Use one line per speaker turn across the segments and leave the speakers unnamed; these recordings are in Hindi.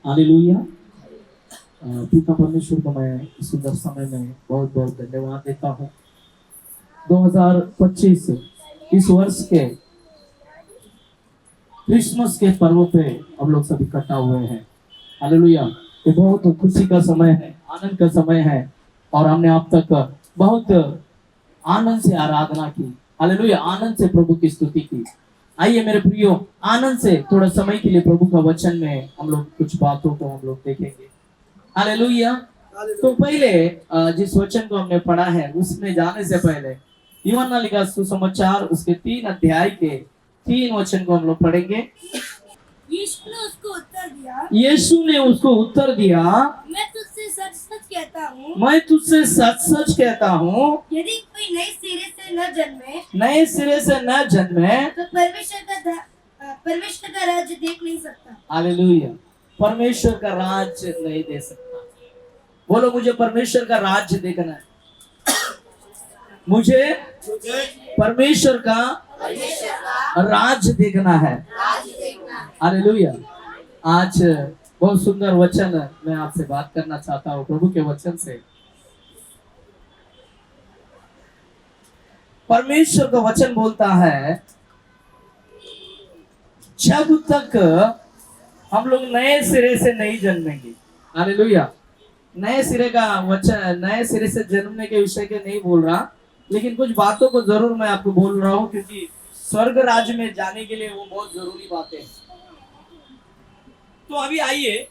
हालेलुया। पिता परमेश्वर को मैं इस सुंदर समय में बहुत बहुत धन्यवाद देता हूँ। 2025 इस वर्ष के क्रिसमस के पर्व पे हम लोग सब इकट्ठा हुए हैं। हालेलुया। ये बहुत खुशी का समय है, आनंद का समय है, और हमने अब तक बहुत आनंद से आराधना की। हालेलुया। आनंद से प्रभु की स्तुति की। आइए मेरे प्रियो, आनंद से थोड़ा समय के लिए प्रभु का वचन में हम लोग कुछ बातों को हम लोग देखेंगे। हालेलुया। तो पहले जिस वचन को हमने पढ़ा है उसमें जाने से पहले यूहन्ना लिखा सुसमाचार उसके 3 अध्याय के 3 वचन को हम लोग पढ़ेंगे। यीशु ने उसको उत्तर दिया,
मैं तुझसे सच सच कहता हूँ,
मैं तुझसे सच सच कहता हूँ,
यदि कोई नए सिरे से न जन्मे
तो
परमेश्वर का राज्य देख नहीं सकता।
हालेलुया। परमेश्वर का राज्य नहीं दे सकता। बोलो, मुझे परमेश्वर का राज्य देखना है। मुझे परमेश्वर का राज्य देखना है। हालेलुया। आज बहुत सुंदर वचन मैं आपसे बात करना चाहता हूँ प्रभु के वचन से। परमेश्वर का वचन बोलता है, जब तक हम लोग नए सिरे से नहीं जन्मेंगे। हालेलुया। नए सिरे का वचन, नए सिरे से जन्मने के विषय के नहीं बोल रहा, लेकिन कुछ बातों को जरूर मैं आपको बोल रहा हूँ, क्योंकि स्वर्ग राज्य में जाने के लिए वो बहुत जरूरी बातें हैं। तो अभी आइए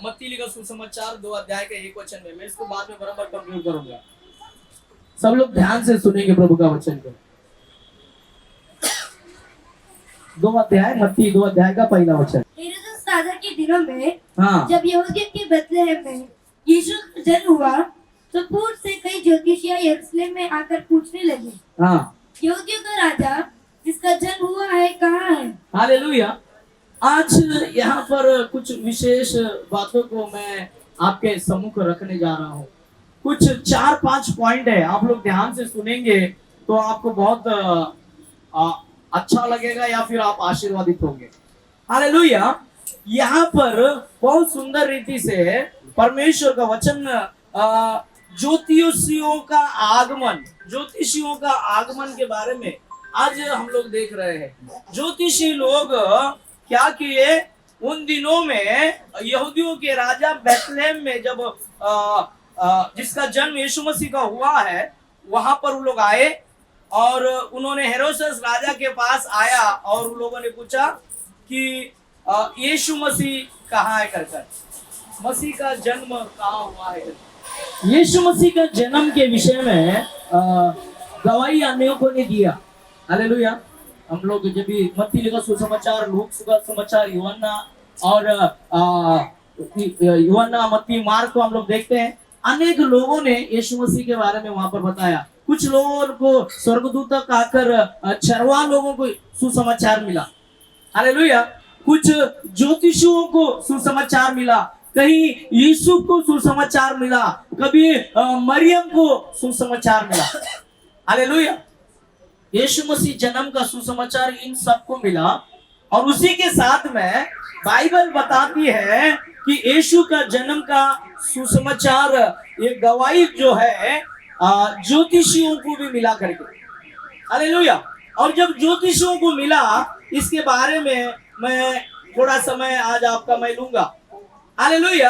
मत्ती लिखा सुसमाचार 2 अध्याय के 1 वचन में, मैं इसको बाद में बराबर कंक्लूड करूंगा। सब लोग ध्यान से सुनेंगे प्रभु का वचन को। 2 अध्याय, मत्ती 2 अध्याय का पहला वचन।
हेरोदेस राजा के दिनों में
हाँ।
जब यहूदियों के बेथलेहम में यीशु का जन्म हुआ, तो पूर्व से कई ज्योतिषियां यरूशलेम में आकर पूछने लगे,
हाँ,
यहूदियों का राजा जिसका जन्म हुआ है कहाँ है?
हालेलुया। आज यहाँ पर कुछ विशेष बातों को मैं आपके सम्मुख रखने जा रहा हूँ। कुछ 4-5 पॉइंट है, आप लोग ध्यान से सुनेंगे तो आपको बहुत अच्छा लगेगा, या फिर आप आशीर्वादित होंगे। हालेलुया। यहाँ पर बहुत सुंदर रीति से परमेश्वर का वचन ज्योतिषियों का आगमन के बारे में आज हम लोग देख रहे हैं। ज्योतिषी लोग क्या किए, उन दिनों में यहूदियों के राजा बेथलेहम में जब जिसका जन्म यीशु मसीह का हुआ है, वहां पर वो लोग आए और उन्होंने हेरोदेस राजा के पास आया और उन लोगों ने पूछा कि यीशु मसीह कहाँ है कर, मसीह का जन्म कहाँ हुआ है। यीशु मसीह का जन्म के विषय में गवाही अनेकों ने दिया। हालेलुया। हम लोग जब भी मत्ती लिखा सुसमाचार, लूक का समाचार, यूहन्ना, मत्ती, मार्क को हम लोग देखते हैं, अनेक लोगों ने यीशु मसीह के बारे में वहां पर बताया। कुछ लोगों को स्वर्गदूत तक आकर चरवा लोगों को सुसमाचार मिला। हालेलुया। कुछ ज्योतिषियों को सुसमाचार मिला, कहीं यीशु को सुसमाचार मिला, कभी मरियम को सुसमाचार मिला। हालेलुया। यीशु मसीह जन्म का सुसमाचार इन सबको मिला, और उसी के साथ में बाइबल बताती है कि यीशु का जन्म का सुसमाचार, ये गवाही जो है ज्योतिषियों को भी मिला करके। हालेलुया। और जब ज्योतिषियों को मिला, इसके बारे में मैं थोड़ा समय आज आपका मैं लूंगा। हालेलुया।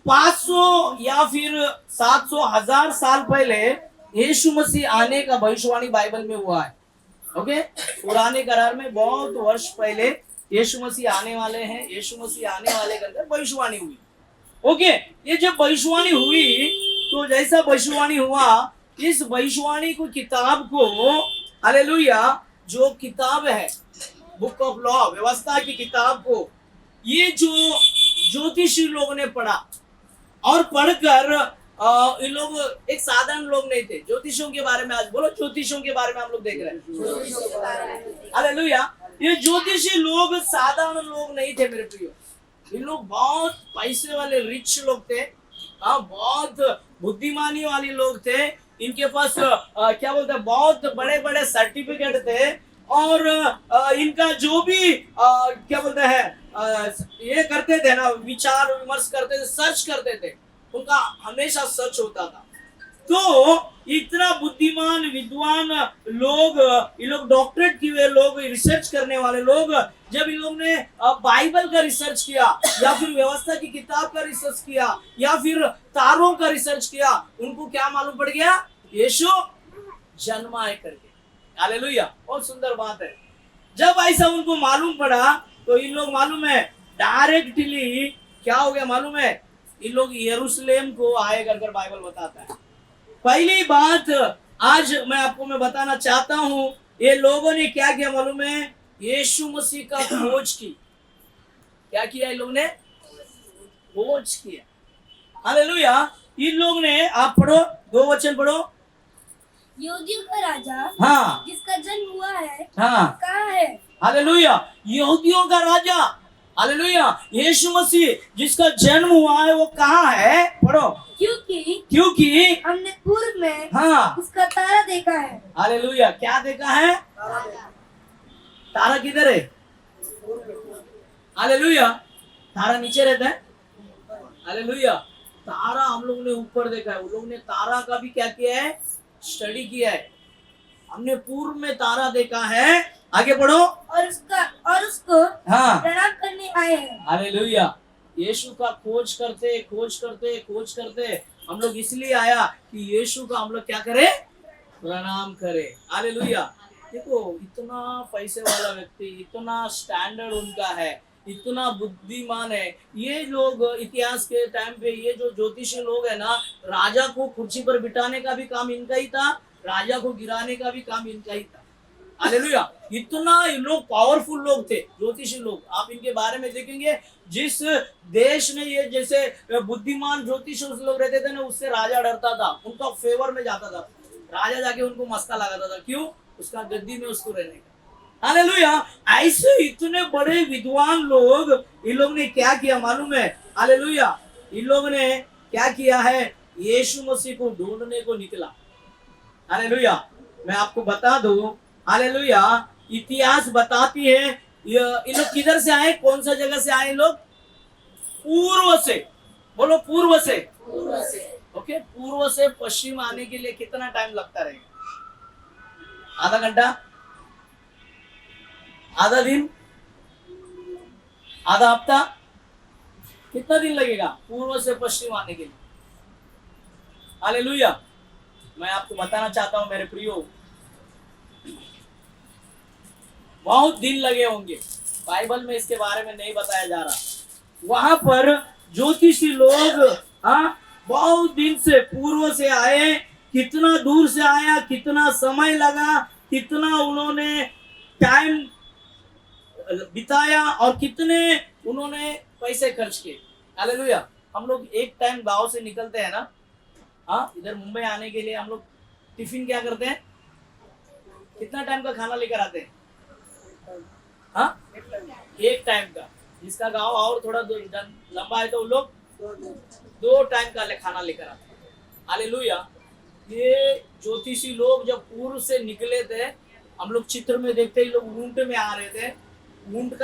500 या फिर 700 1000 साल पहले यीशु मसीह आने का भविष्यवाणी बाइबल में हुआ है। ओके, पुराने करार में बहुत वर्ष पहले यीशु मसीह आने वाले हैं, यीशु मसीह आने वाले करके भविष्यवाणी हुई। ओके, ये जब भविष्यवाणी हुई तो जैसा भविष्यवाणी हुआ, इस भविष्यवाणी को किताब को, हालेलुया, जो किताब है बुक ऑफ लॉ, व्यवस्था की किताब को, ये जो ज्योतिषी लोगों ने पढ़ा, और पढ़कर इन लोग एक साधारण लोग नहीं थे। ज्योतिषियों के बारे में आज बोलो, ज्योतिषियों के बारे में हम लोग देख रहे हैं। हालेलुया। ये ज्योतिषी लोग साधारण लोग नहीं थे मेरे प्रियो। इन लोग बहुत पैसे वाले रिच लोग थे, बहुत बुद्धिमानी वाले लोग थे। इनके पास क्या बोलते हैं, बहुत बड़े बड़े सर्टिफिकेट थे, और इनका जो भी क्या बोलते हैं ये करते थे ना, विचार विमर्श करते थे, सर्च करते थे, उनका हमेशा सर्च होता था। तो इतना बुद्धिमान विद्वान लोग, ये लोग डॉक्टरेट किए हुए लोग, रिसर्च करने वाले लोग, जब इन लोग ने बाइबल का रिसर्च किया या फिर व्यवस्था की किताब का रिसर्च किया या फिर तारों का रिसर्च किया, उनको क्या मालूम पड़ गया? यीशु जन्माए करके। हालेलुया, बहुत सुंदर बात है। जब ऐसा उनको मालूम पड़ा तो इन लोग मालूम है डायरेक्टली क्या हो गया मालूम है? इन लोग यरूशलेम को आए कर बाइबल बताता है। पहली बात आज मैं बताना चाहता हूं, ये लोगों ने क्या किया मालूम है? यीशु मसीह का खोज की। क्या किया इन लोगों ने? खोज किया। हालेलुया। इन लोग ने, आप पढ़ो, 2 वचन पढ़ो।
यहूदियों का राजा,
हाँ,
जिसका जन्म हुआ है,
हाँ,
कहाँ है?
हालेलुया। यहूदियों का राजा, हालेलुया, यीशु मसीह जिसका जन्म हुआ है वो कहाँ है? पढ़ो। क्योंकि
हमने पूर्व में
हाँ
उसका तारा देखा है।
हालेलुया। क्या देखा है? तारा किधर है? हालेलुया। तारा नीचे रहता है। हालेलुया। तारा हम लोगों ने ऊपर देखा है। उन लोगों ने तारा का भी क्या किया है? स्टडी किया है। हमने पूर्व में तारा देखा है। आगे बढ़ो।
और उसको
हाँ,
प्रणाम करने आए हैं।
हालेलुया। यीशु का खोज करते हम लोग इसलिए आया कि यीशु का हम लोग क्या करें? प्रणाम करें। हालेलुया। देखो, इतना पैसे वाला व्यक्ति, इतना स्टैंडर्ड उनका है, इतना बुद्धिमान है। ये लोग इतिहास के टाइम पे ये जो ज्योतिषी लोग है ना, राजा को कुर्सी पर बिठाने का भी काम इनका ही था, राजा को गिराने का भी काम इनका ही था। हालेलुया। इतना इन लोग पावरफुल लोग थे, ज्योतिषी लोग। आप इनके बारे में देखेंगे, जिस देश में ये जैसे बुद्धिमान ज्योतिषी लोग रहते थे ना, उससे राजा डरता था, उनका फेवर में जाता था। राजा जाके उनको मस्का लगाता था। क्यों? उसका गद्दी में उसको रहने का। हालेलुया। ऐसे इतने बड़े विद्वान लोग, इन लोग ने क्या किया मालूम है? हालेलुया। इन लोग ने क्या किया है? यीशु मसीह को ढूंढने को निकला। हालेलुया। मैं आपको बता दूं, हालेलुया, इतिहास बताती है ये लोग किधर से आए, कौन सा जगह से आए लोग? पूर्व से। बोलो, पूर्व से। ओके, पूर्व से पश्चिम आने के लिए कितना टाइम लगता रहेगा? आधा घंटा, आधा दिन, आधा हफ्ता? कितना दिन लगेगा पूर्व से पश्चिम आने के लिए? हालेलुया। मैं आपको बताना चाहता हूं मेरे प्रियो, बहुत दिन लगे होंगे। बाइबल में इसके बारे में नहीं बताया जा रहा। वहां पर ज्योतिषी लोग बहुत दिन से पूर्व से आए। कितना दूर से आया, कितना समय लगा, कितना उन्होंने टाइम बिताया और कितने उन्होंने पैसे खर्च किए। हालेलुया। हम लोग एक टाइम गांव से निकलते हैं ना, इधर मुंबई आने के लिए हम लोग टिफिन क्या करते हैं? कितना टाइम का खाना लेकर आते हैं? एक टाइम का। जिसका गांव और थोड़ा लंबा है तो उन लोग 2 टाइम का खाना लेकर आते हैं। हालेलुया। ये ज्योतिषी लोग जब पूर्व से निकले थे, हम लोग चित्र में देखते ही लोग ऊंट में आ रहे थे। ऊंट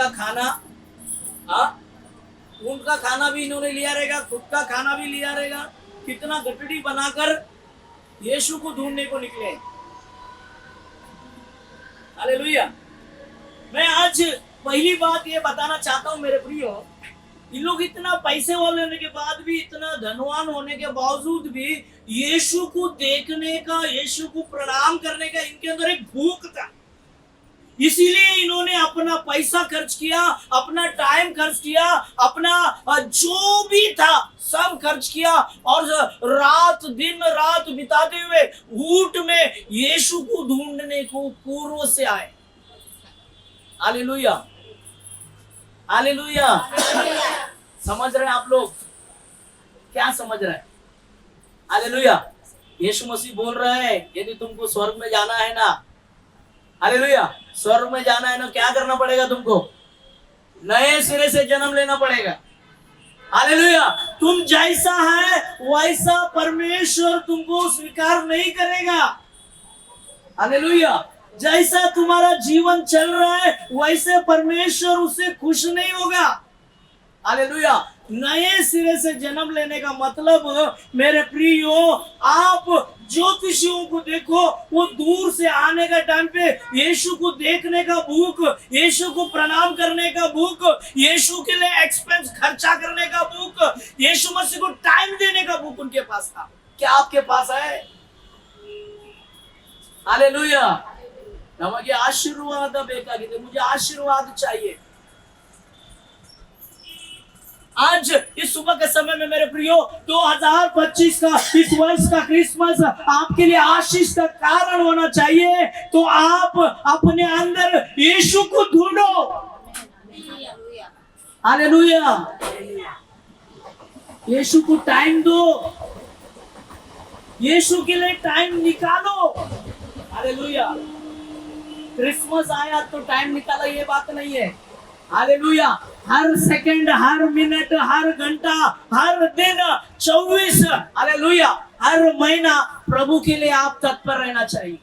का खाना भी इन्होंने लिया रहेगा, खुद का खाना भी लिया रहेगा। कितना गठड़ी बनाकर यीशु को ढूंढने को निकले। हालेलुया। मैं आज पहली बात ये बताना चाहता हूं मेरे प्रियो, इन लोग इतना पैसे वाले होने के बाद भी, इतना धनवान होने के बावजूद भी यीशु को देखने का, यीशु को प्रणाम करने का इनके अंदर एक भूख था। इसीलिए इन्होंने अपना पैसा खर्च किया, अपना टाइम खर्च किया, अपना जो भी था सब खर्च किया और दिन रात बिताते हुए ऊंट में यीशु को ढूंढने को पूर्व से आए। हालेलुया। हालेलुया। समझ रहे हैं आप लोग? क्या समझ रहे हैं? हालेलुया। यीशु मसीह बोल रहे हैं, यदि तुमको स्वर्ग में जाना है ना, हालेलुया, स्वर्ग में जाना है ना, क्या करना पड़ेगा तुमको? नए सिरे से जन्म लेना पड़ेगा। हालेलुया। तुम जैसा है वैसा परमेश्वर तुमको स्वीकार नहीं करेगा। हालेलुया। जैसा तुम्हारा जीवन चल रहा है वैसे परमेश्वर उससे खुश नहीं होगा। हालेलुया। नए सिरे से जन्म लेने का मतलब मेरे प्रियो, आप ज्योतिषियों को देखो, वो दूर से आने का टाइम पे यीशु को देखने का भूख, यीशु को प्रणाम करने का भूख, यीशु के लिए एक्सपेंस खर्चा करने का भूख, यीशु मसीह को टाइम देने का भूख उनके पास था। क्या आपके पास है? हालेलुया। नಮಗೆ आशीर्वाद ಬೇಕಾಗಿದೆ, मुझे आशीर्वाद चाहिए। आज इस सुबह के समय में मेरे प्रियो 2025 का इस वर्ष का क्रिसमस आपके लिए आशीष का कारण होना चाहिए। तो आप अपने अंदर यीशु को ढूंढो। हालेलुया। यीशु को टाइम दो, यीशु के लिए टाइम निकालो। हालेलुया। क्रिसमस आया तो टाइम निकाला, ये बात नहीं है। हालेलुया। हर सेकंड, हर मिनट, हर घंटा, हर दिन 24, हालेलुया, हर महीना प्रभु के लिए आप तत्पर रहना चाहिए।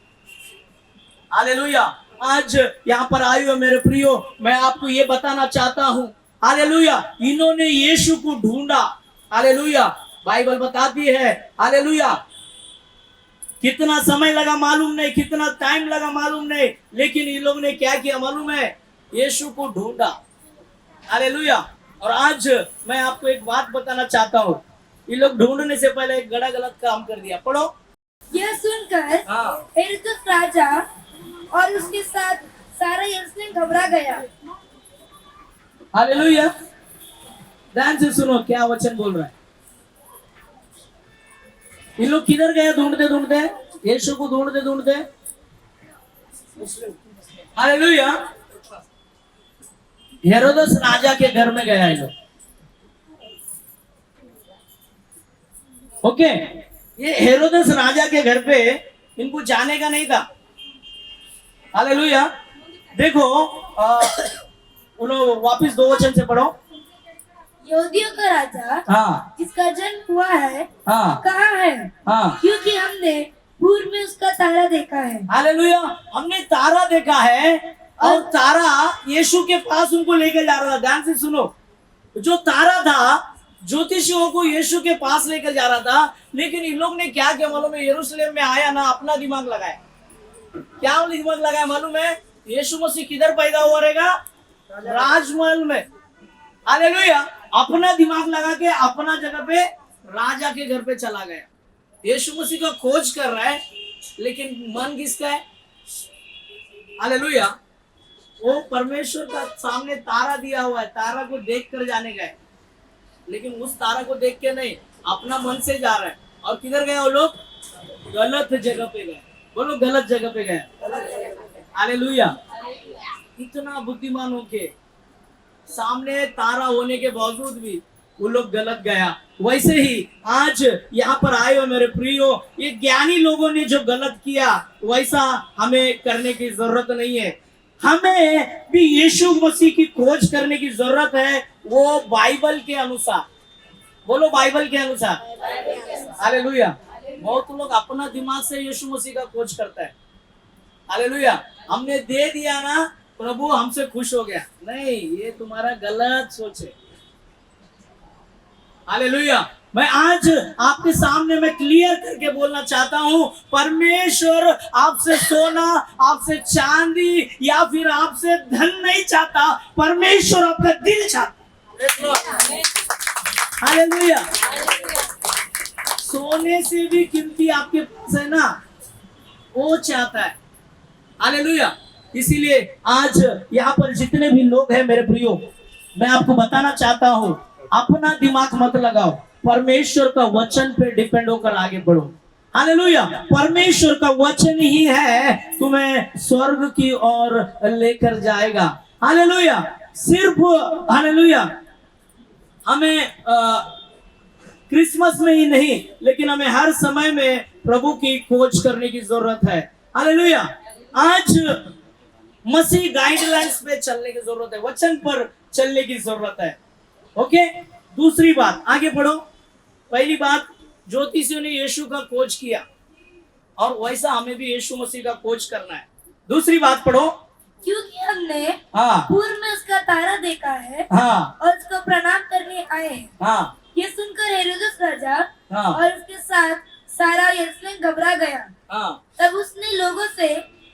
हालेलुया। आज यहाँ पर आए हुए मेरे प्रियो, मैं आपको ये बताना चाहता हूँ, हालेलुया, इन्होंने यीशु को ढूंढा। हालेलुया। बाइबल बताती है, हालेलुया, कितना समय लगा मालूम नहीं, कितना टाइम लगा मालूम नहीं, लेकिन इन लोगों ने क्या किया मालूम है? यीशु को ढूंढा। हालेलुया। और आज मैं आपको एक बात बताना चाहता हूँ, ये लोग ढूंढने से पहले एक बड़ा गलत काम कर दिया। पढ़ो।
यह सुनकर हेरोदेस राजा और उसके साथ सारा यरूशलेम घबरा गया।
हालेलुया। ध्यान से सुनो क्या वचन बोल रहा है। ये लोग किधर गए ढूंढते ढूंढते? यीशु को ढूंढते ढूंढते। हालेलुया। हेरोदेस राजा के घर में गया ये लोग। ओके, ये हेरोदेस राजा के घर पे इनको जाने का नहीं था। हालेलुया। देखो उन्होंने वापिस 2 वचन से पढ़ो।
यहूदियों का राजा,
हाँ,
जिसका जन्म हुआ है,
हाँ,
कहाँ है?
हाँ,
क्योंकि हमने पूर्व में उसका तारा देखा है।
हालेलुया। हमने तारा देखा है, और तारा यीशु के पास उनको लेकर जा रहा था। ध्यान से सुनो, जो तारा था ज्योतिषियों को यीशु के पास लेकर जा रहा था, लेकिन इन लोग ने क्या किया मालूम है? यरूशलेम में आया ना, अपना दिमाग लगाया। क्या दिमाग लगाया मालूम है? यीशु मसीह किधर पैदा हुआ रहेगा? राजमहल में। हालेलुया। अपना दिमाग लगा के अपना जगह पे राजा के घर पे चला गया। यीशु मसीह का खोज कर रहा है, लेकिन मन किसका है? हालेलुया। वो परमेश्वर का सामने तारा दिया हुआ है, तारा को देख कर जाने गए, लेकिन उस तारा को देख के नहीं, अपना मन से जा रहा है। और किधर गए वो लोग? गलत जगह पे गए। बोलो, गलत जगह पे गए। हालेलुया। इतना बुद्धिमान होके सामने तारा होने के बावजूद भी वो लोग गलत गया। वैसे ही आज यहाँ पर आए हो मेरे प्रियो, ये ज्ञानी लोगों ने जो गलत किया वैसा हमें करने की जरूरत नहीं है। हमें भी यीशु मसीह की खोज करने की जरूरत है, वो बाइबल के अनुसार। बोलो, बाइबल के अनुसार। हालेलुया। बहुत लोग अपना दिमाग से यीशु मसीह का खोज करता है। हालेलुया। हमने दे दिया ना, प्रभु हमसे खुश हो गया। नहीं, ये तुम्हारा गलत सोच है। हालेलुया। मैं आज आपके सामने मैं क्लियर करके बोलना चाहता हूं, परमेश्वर आपसे सोना, आपसे चांदी या फिर आपसे धन नहीं चाहता, परमेश्वर आपका दिल चाहता। हालेलुया। सोने से भी कीमती आपके पास है ना, वो चाहता है। हालेलुया। इसीलिए आज यहाँ पर जितने भी लोग हैं मेरे प्रियो, मैं आपको बताना चाहता हूँ, अपना दिमाग मत लगाओ, परमेश्वर का वचन पे डिपेंड होकर आगे बढ़ो। हालेलुया। परमेश्वर का वचन ही है तुम्हें स्वर्ग की ओर लेकर जाएगा। हालेलुया। सिर्फ हालेलुया हमें क्रिसमस में ही नहीं, लेकिन हमें हर समय में प्रभु की खोज करने की जरूरत है। हालेलुया। आज मसीह गाइडलाइंस पे चलने की जरूरत है, वचन पर चलने की जरूरत है। ओके। दूसरी बात, आगे बढ़ो। पहली बात, ज्योतिषियों ने यीशु का खोज किया, और वैसा हमें भी यीशु मसीह का खोज करना है। दूसरी बात पढ़ो।
क्योंकि हमने
हाँ
पूर्व में उसका तारा देखा है
हाँ
और उसको प्रणाम करने आए हैं।
हाँ
ये सुनकर हेरोदेस राजा
हाँ
और उसके साथ सारा यरूशलेम घबरा गया।
हाँ
तब उसने लोगों से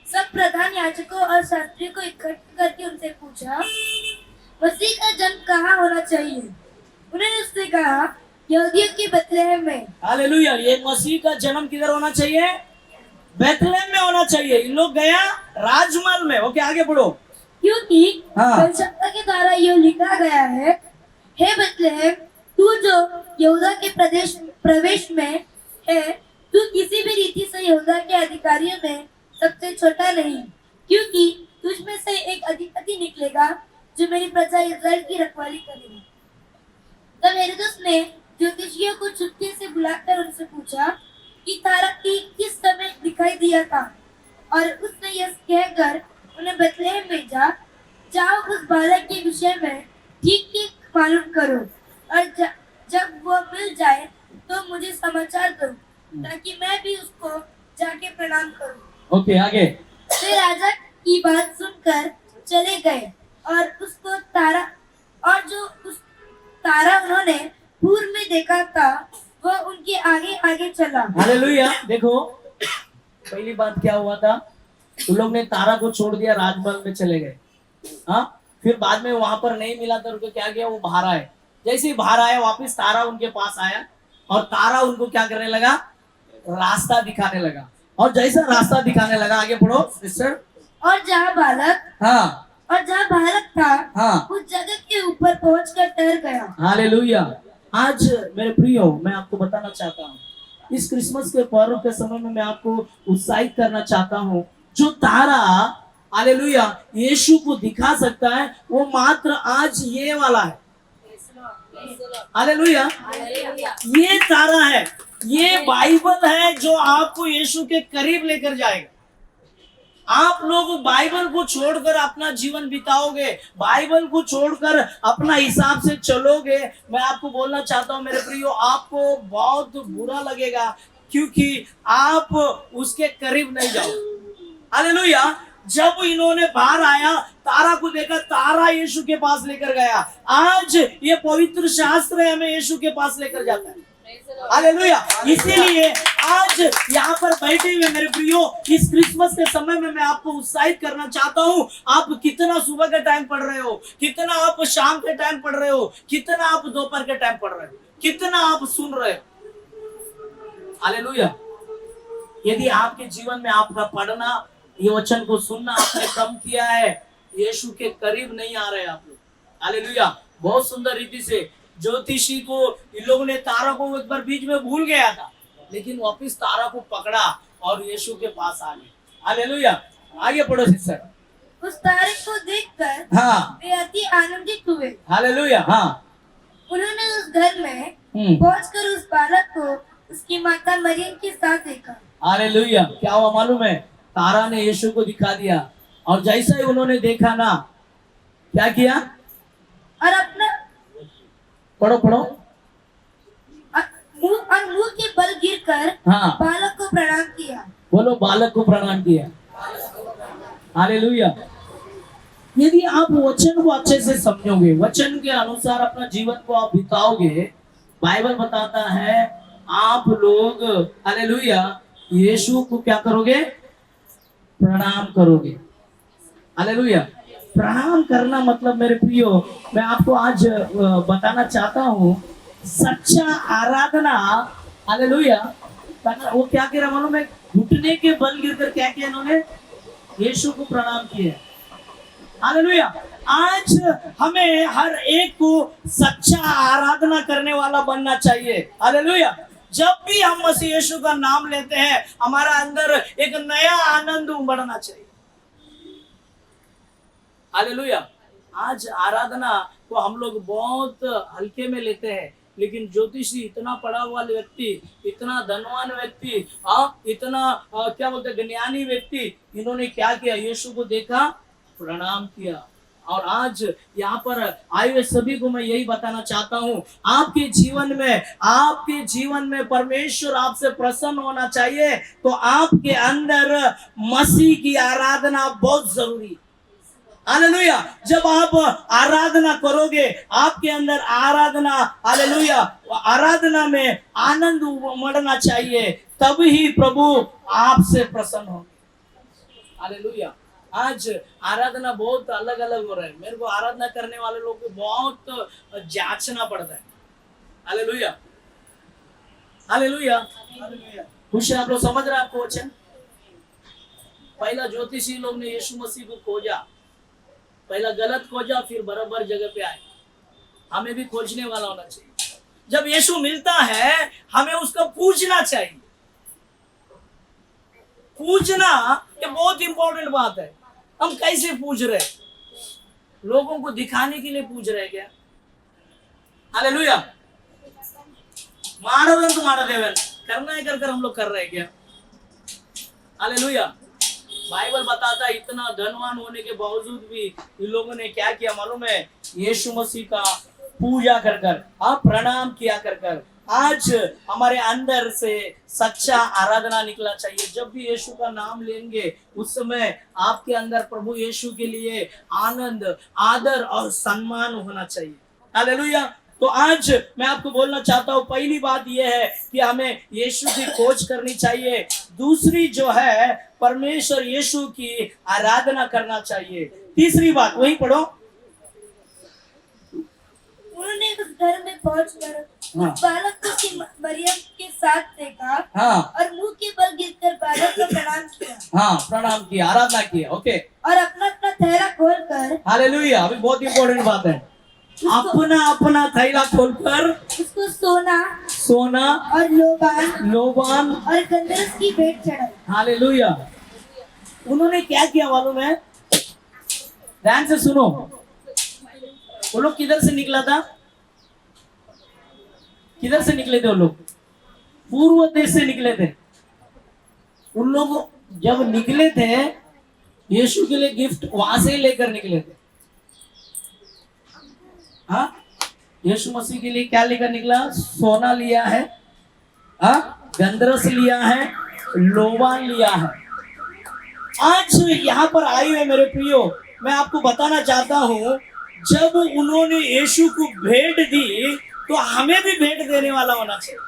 सब प्रधान याजकों और शास्त्रियों को इकट्ठा करके उनसे पूछा, मसीह का जन्म कहाँ होना चाहिए? उन्होंने उससे कहा, यहूदियों के बेथलेहम में।
हालेलुया। ये मसीह का जन्म किधर होना चाहिए? बेथलेहम में होना चाहिए। इन लोग गया राजमहल में। ओके, आगे बढ़ो।
क्योंकि
हाँ।
भविष्यवक्ता के द्वारा यह लिखा गया है, हे बेथलेहम, तू जो यहूदा के प्रवेश में है, तू किसी भी रीति से यहूदा के अधिकारियों में सबसे छोटा नहीं, क्योंकि तुझ में से एक अधिपति निकलेगा जो मेरी प्रजा इस्राएल की रखवाली करेगा। तब हेरोदेस ने ज्योतिषियों को चुपके से बुलाकर उनसे पूछा कि तारा किस समय दिखाई दिया था, और उसने यह कहकर उन्हें बेथलेहम भेजा, जाओ उस बालक के विषय में ठीक ठीक मालूम करो, और जब वो मिल जाए तो मुझे समाचार दो, ताकि मैं भी उसको जाके प्रणाम करूं।
ओके, आगे।
वे राजा की बात सुनकर चले गए और उसको तारा और जो उस तारा उन्होंने पूर्व में देखा था वह उनके आगे आगे चला।
हालेलुया। देखो, पहली बात क्या हुआ था? उन लोग ने तारा को छोड़ दिया, राजमहल में चले गए। हाँ, फिर बाद में वहां पर नहीं मिला तो उनको क्या किया? वो बाहर आए। जैसे ही बाहर आया, वापस तारा उनके पास आया और तारा उनको क्या करने लगा? रास्ता दिखाने लगा। और जैसा रास्ता दिखाने लगा, आगे पढ़ो सिस्टर।
और जहाँ बालक था
हाँ
उस जगह के ऊपर पहुंचकर ठहर गया।
हालेलुया। आज मेरे प्रियो, मैं आपको बताना चाहता हूँ, इस क्रिसमस के पर्व के समय में मैं आपको उत्साहित करना चाहता हूँ, जो तारा हालेलुया यीशु को दिखा सकता है, वो मात्र आज ये वाला है। हालेलुया। ये तारा है, ये बाइबल है जो आपको यीशु के करीब लेकर जाएगा। आप लोग बाइबल को छोड़कर अपना जीवन बिताओगे, बाइबल को छोड़कर अपना हिसाब से चलोगे, मैं आपको बोलना चाहता हूं मेरे प्रियो, आपको बहुत बुरा लगेगा, क्योंकि आप उसके करीब नहीं जाओ। हालेलुया। जब इन्होंने बाहर आया, तारा को देखा, तारा यीशु के पास लेकर गया। आज ये पवित्र शास्त्र हमें यीशु के पास लेकर जाता है। हालेलुया। इसीलिए आज यहाँ पर बैठे हुए मेरे प्रियो, इस क्रिसमस के समय में मैं आपको उत्साहित करना चाहता हूँ। आप कितना सुबह के टाइम पढ़ रहे हो, कितना आप शाम के टाइम पढ़ रहे हो, कितना आप दोपहर के टाइम पढ़ रहे हो, कितना आप सुन रहे हो। हालेलुया। यदि आपके जीवन में आपका पढ़ना, ये वचन को सुनना आपने कम किया है, यीशु के करीब नहीं आ रहे आप लोग। हालेलुया। बहुत सुंदर रीति से ज्योतिषी को इन लोगों ने तारा को एक बार बीच में भूल गया था, लेकिन वापिस तारा को पकड़ा और यीशु के पास आ गए। हालेलुया। आगे पढ़ो सिस्टर।
उस तारे को देखकर
हाँ
वे अति आनंदित हुए।
हालेलुया। हाँ,
उन्होंने उस घर में पहुंचकर उस बालक को उसकी माता मरियम के साथ देखा।
हालेलुया। क्या हुआ मालूम है? तारा ने यीशु को दिखा दिया, और जैसा ही उन्होंने देखा ना, क्या किया?
और अपना
पढ़ो पढ़ो।
मुंह के बल गिरकर
हाँ,
बालक को प्रणाम किया।
बोलो, बालक को प्रणाम किया। हालेलुया। यदि आप वचन को अच्छे से समझोगे, वचन के अनुसार अपना जीवन को आप बिताओगे, बाइबल बताता है आप लोग हालेलुया यीशु को क्या करोगे? प्रणाम करोगे। हालेलुया। प्रणाम करना मतलब मेरे प्रियो, मैं आपको आज बताना चाहता हूँ, सच्चा आराधना। हालेलुया। वो क्या कह रहा मालूम है? घुटने के बल गिरकर क्या किया इन्होंने? यीशु को प्रणाम किया। हालेलुया। आज हमें हर एक को सच्चा आराधना करने वाला बनना चाहिए। हालेलुया। जब भी हम मसीह यीशु का नाम लेते हैं, हमारा अंदर एक नया आनंद उमड़ना चाहिए। हालेलुया। आज आराधना को हम लोग बहुत हल्के में लेते हैं, लेकिन ज्योतिषी, इतना पढ़ा हुआ व्यक्ति, इतना धनवान व्यक्ति, इतना क्या बोलते हैं, ज्ञानी व्यक्ति, इन्होंने क्या किया? यीशु को देखा, प्रणाम किया। और आज यहाँ पर आए हुए सभी को मैं यही बताना चाहता हूँ, आपके जीवन में परमेश्वर आपसे प्रसन्न होना चाहिए तो आपके अंदर मसीह की आराधना बहुत जरूरी है। हालेलुया। जब आप आराधना करोगे, आपके अंदर हालेलुया, आराधना में आनंद उमड़ना चाहिए, तब ही प्रभु आपसे प्रसन्न होंगे। हालेलुया। आज आराधना बहुत अलग अलग हो रहा है। मेरे को आराधना करने वाले लोग को बहुत जांचना पड़ता है। हालेलुया, हालेलुया, खुश है आप लोग? समझ रहे हैं आपको वचन? पहला ज्योतिषी लोग ने यीशु मसीह को खोजा, पहला गलत खोजा, फिर बराबर जगह पे आए। हमें भी खोजने वाला होना चाहिए। जब यीशु मिलता है हमें उसका पूछना चाहिए। पूछना ये बहुत इंपॉर्टेंट बात है। हम कैसे पूछ रहे? लोगों को दिखाने के लिए पूछ रहे क्या? हालेलुया। मानव तो मानव देवन करना है, कर हम लोग कर रहे क्या? हालेलुया। बाइबल बताता है इतना धनवान होने के बावजूद भी इन लोगों ने क्या किया मालूम है? यीशु मसीह का पूजा कर प्रणाम किया कर आज हमारे अंदर से सच्चा आराधना निकला चाहिए। जब भी यीशु का नाम लेंगे उस समय आपके अंदर प्रभु यीशु के लिए आनंद, आदर और सम्मान होना चाहिए। हालेलुया। तो आज मैं आपको बोलना चाहता हूँ, पहली बात यह है कि हमें यीशु की खोज करनी चाहिए। दूसरी जो है परमेश्वर यीशु की आराधना करना चाहिए। तीसरी बात वही पढ़ो।
उन्होंने उस घर में पहुंचकर
हाँ।
उस बालक को उसकी मरियम के साथ देखा
हाँ,
और मुंह के बल गिरकर बालक को प्रणाम किया।
हाँ, प्रणाम किया, आराधना किया। ओके,
और अपना अपना थैला खोलकर,
हालेलुया, अभी बहुत इंपॉर्टेंट बात है। अपना अपना थैला खोलकर
उसको सोना और
लोबान
और गंधरस की भेंट चढ़ाई।
हालेलुया। उन्होंने क्या किया मालूम है? ध्यान से सुनो। वो लोग किधर से निकला था? किधर से निकले थे वो लोग? पूर्व देश से निकले थे। उन लोग जब निकले थे यीशु के लिए गिफ्ट वहां से ही लेकर निकले थे। हाँ, यीशु मसीह के लिए क्या लेकर निकला? सोना लिया है, हाँ, गंधरस लिया है, लोबान लिया है। आज यहाँ पर आए हुए मेरे प्रियो, मैं आपको बताना चाहता हूँ, जब उन्होंने यीशु को भेंट दी तो हमें भी भेंट देने वाला होना चाहिए।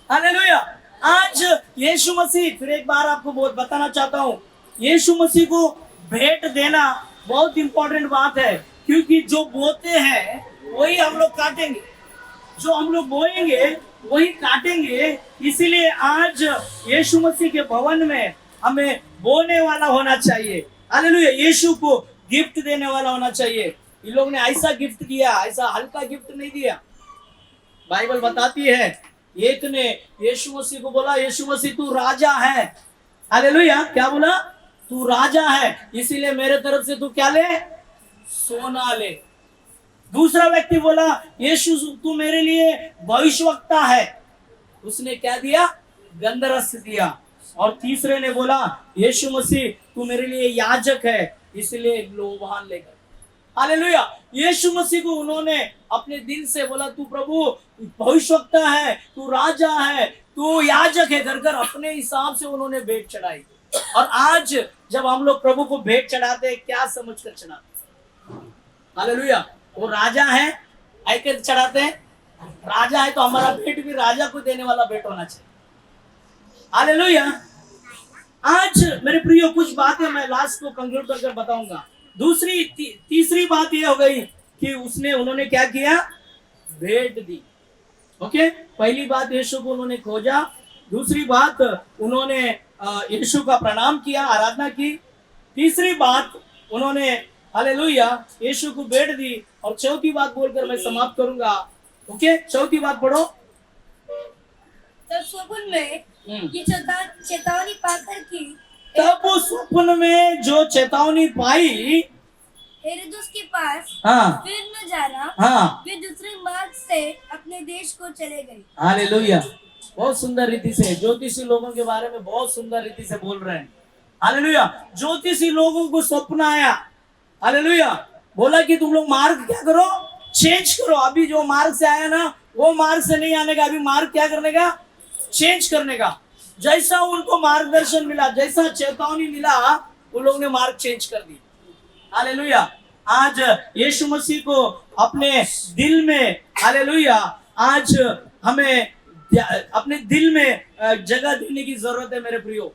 हालेलुया। आज यीशु मसीह, फिर एक बार आपको बहुत बताना चाहता हूँ, यीशु मसीह को भेंट देना बहुत इंपॉर्टेंट बात है, क्योंकि जो बोते हैं वही हम लोग काटेंगे, जो हम लोग बोएंगे वही काटेंगे। इसीलिए आज यीशु मसीह के भवन में हमें बोने वाला होना चाहिए। हालेलुया। यीशु को गिफ्ट देने वाला होना चाहिए। इन लोग ने ऐसा गिफ्ट दिया, ऐसा हल्का गिफ्ट नहीं दिया। बाइबल बताती है एक ने यीशु मसीह को बोला, यीशु मसीह तू राजा है। हालेलुया। क्या बोला? तू राजा है, इसीलिए मेरे तरफ से तू क्या ले? सोना ले। दूसरा व्यक्ति बोला, यीशु तू मेरे लिए भविष्यवक्ता है, उसने क्या दिया? गंधरस दिया। और तीसरे ने बोला, यीशु मसीह तू मेरे लिए याजक है, इसलिए लोबान लेकर। हालेलुया। यीशु मसीह को उन्होंने अपने दिल से बोला, तू प्रभु भविष्यवक्ता है, तू राजा है, तू याजक है, कर अपने हिसाब से उन्होंने भेंट चढ़ाई। और आज जब हम लोग प्रभु को भेंट चढ़ाते हैं, क्या समझ कर चढ़ाते? हालेलुया। वो राजा है, ऐसे चढ़ाते हैं। राजा है तो हमारा भेंट भी राजा को देने वाला भेंट होना चाहिए। हालेलुया। आज मेरे प्रियो कुछ बातें मैं लास्ट को कंक्लूड करके बताऊंगा। तीसरी बात यह हो गई कि उन्होंने क्या किया? भेंट दी। ओके, पहली बात यीशु को उन्होंने खोजा, दूसरी बात उन्होंने यीशु का प्रणाम किया, आराधना की, तीसरी बात उन्होंने हालेलुया यीशु को भेंट दी, और चौथी बात बोलकर मैं समाप्त करूंगा। ओके, चौथी बात पढ़ो।
तब स्वप्न में ये चेतावनी पाकर की,
तब स्वप्न में जो चेतावनी पाई,
हेरोदेस के पास
हाँ,
फिर न जाना,
हाँ,
वे दूसरे मार्ग से अपने देश को चले गए।
हालेलुया। बहुत सुंदर रीति से ज्योतिषी लोगों के बारे में बहुत सुंदर रीति से बोल रहे हैं। हालेलुया। ज्योतिषी लोगों को स्वप्न आया, हालेलुया। बोला कि तुम लोग मार्ग क्या करो, चेंज करो। अभी जो मार्ग से आया ना वो मार्ग से नहीं आने का, अभी मार्ग क्या करने का, चेंज करने का। जैसा उनको मार्गदर्शन मिला, जैसा चेतावनी मिला, उन लोगों ने मार्ग चेंज कर दी। हालेलुया। आज यीशु मसीह को अपने दिल में, हालेलुया, आज हमें अपने दिल में जगह देने की जरूरत है मेरे प्रियो।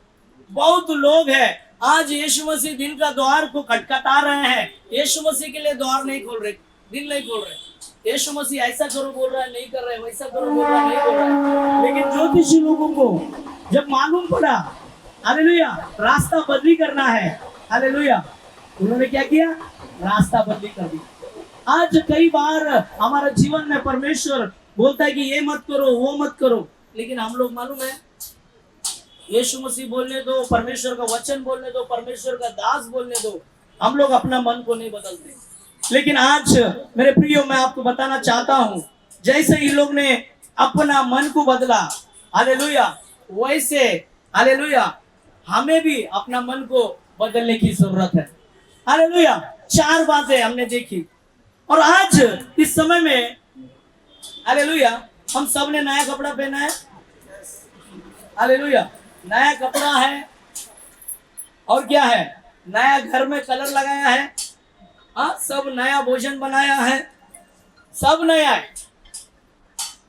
बहुत लोग हैं आज यीशु मसीह दिल का द्वार को खटखटा रहे हैं, यीशु मसीह के लिए द्वार नहीं खोल रहे, दिल नहीं खोल रहे। यीशु मसीह ऐसा करो बोल रहा है, नहीं कर रहे, वैसा करो बोल रहा है, नहीं बोल रहा है। लेकिन ज्योतिषी लोगों को जब मालूम पड़ा, हालेलुया, रास्ता बदली करना है, हालेलुया, उन्होंने क्या किया, रास्ता बदली कर दिया। आज कई बार हमारे जीवन में परमेश्वर बोलता है कि ये मत करो, वो मत करो, लेकिन हम लोग मालूम है यीशु मसीह बोलने दो, परमेश्वर का वचन बोलने दो, परमेश्वर का दास बोलने दो, हम लोग अपना मन को नहीं बदलते। लेकिन आज मेरे प्रियो मैं आपको बताना चाहता हूं, जैसे इन लोग ने अपना मन को बदला, हालेलुया, वैसे हालेलुया हमें भी अपना मन को बदलने की जरूरत है। हालेलुया। 4 बातें हमने देखी और आज इस समय में हालेलुया हम सब ने नया कपड़ा पहना है, हालेलुया, नया कपड़ा है और क्या है, नया घर में कलर लगाया है, हाँ, सब नया भोजन बनाया है, सब नया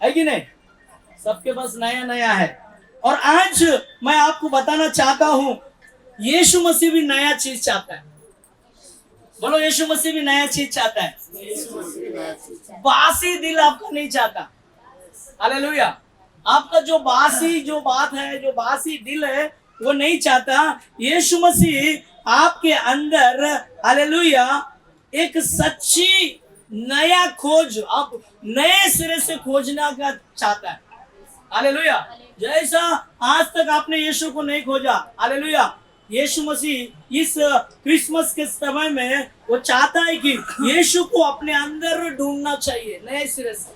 है कि नहीं, सबके पास नया नया है। और आज मैं आपको बताना चाहता हूं यीशु मसीह भी नया चीज चाहता है। बोलो यीशु मसीह भी नया चीज चाहता है, बासी दिल आपका नहीं चाहता। हालेलुया। आपका जो बासी जो बात है, जो बासी दिल है, वो नहीं चाहता। यीशु मसीह आपके अंदर हालेलुया एक सच्ची नया खोज, आप नए सिरे से खोजना का चाहता है। हालेलुया। जैसा आज तक आपने यीशु को नहीं खोजा, हालेलुया, यीशु मसीह इस क्रिसमस के समय में वो चाहता है कि यीशु को अपने अंदर ढूंढना चाहिए नए सिरे से।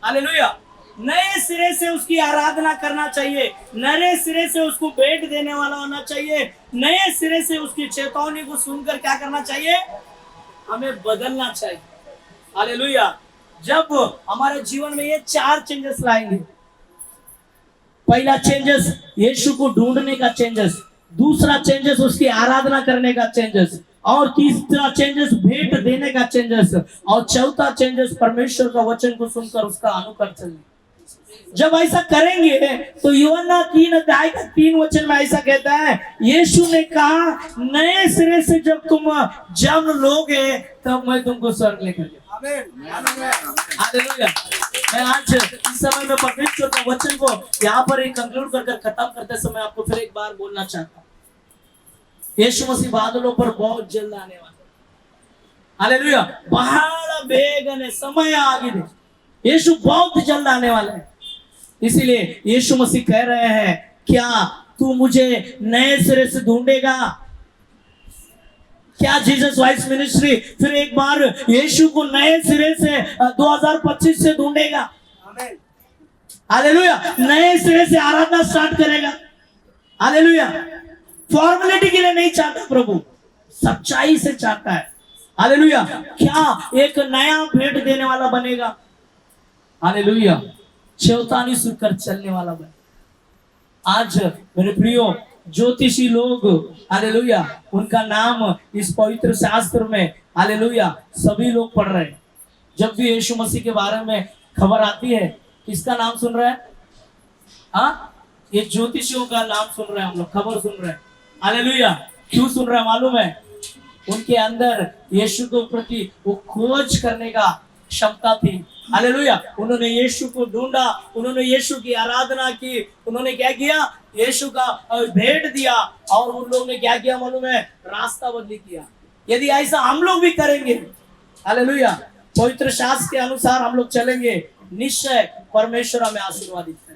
हालेलुया। नए सिरे से उसकी आराधना करना चाहिए, नए सिरे से उसको भेंट देने वाला होना चाहिए, नए सिरे से उसकी चेतावनी को सुनकर क्या करना चाहिए, हमें बदलना चाहिए। हालेलुया। जब हमारे जीवन में ये 4 चेंजेस लाएंगे, पहला चेंजेस यीशु को ढूंढने का चेंजेस, दूसरा चेंजेस उसकी आराधना करने का चेंजेस, और तीसरा चेंजेस भेंट देने का चेंजेस, और चौथा चेंजेस परमेश्वर का वचन को सुनकर उसका अनुकरण चलने। जब ऐसा करेंगे तो यूहन्ना 3 अध्याय का 3 वचन में ऐसा कहता है, यीशु ने कहा नए सिरे से जब तुम जन्म लोगे तब मैं तुमको स्वर्ग लेकर जाऊंगा। हालेलुया। मैं आज इस समय में परमेश्वर का वचन को यहाँ पर एक कंक्लूड कर खत्म करते समय आपको फिर एक बार बोलना चाहता हूँ, यीशु मसीह बादलों पर बहुत जल्द आने वाला। हालेलुया। बड़ा ಬೇಗನೆ समय आगे, यीशु बहुत जल्द आने वाला है। इसीलिए यीशु मसीह कह रहे हैं, क्या तू मुझे नए सिरे से ढूंढेगा? क्या जीसस वॉइस मिनिस्ट्री फिर एक बार यीशु को नए सिरे से 2025 से ढूंढेगा? हालेलुया। नए सिरे से आराधना स्टार्ट करेगा। हालेलुया। फॉर्मेलिटी के लिए नहीं चाहता प्रभु, सच्चाई से चाहता है। हालेलुया। क्या एक नया भेंट देने वाला बनेगा? हालेलुया। चेतावनी सुनकर चलने वाला बने। आज मेरे प्रियो ज्योतिषी लोग, हालेलुया, उनका नाम इस पवित्र शास्त्र में, हालेलुया, सभी लोग पढ़ रहे हैं। जब भी यीशु मसीह के बारे में खबर आती है, किसका नाम सुन रहे हैं? हाँ, ये ज्योतिषियों का नाम सुन रहे हैं हम लोग, खबर सुन रहे हैं। हालेलुया। क्यों सुन रहे हैं मालूम है? उनके अंदर यीशु के प्रति वो खोज करने का क्षमता थी। हालेलुया। उन्होंने यीशु को ढूंढा, उन्होंने यीशु की आराधना की, उन्होंने क्या किया, यीशु का भेंट दिया, और उन लोगों ने क्या किया मालूम है? रास्ता बदली किया। यदि ऐसा हम लोग भी करेंगे, हालेलुया, पवित्र शास्त्र के अनुसार हम लोग चलेंगे, निश्चय परमेश्वर हमें आशीर्वादित करेगा।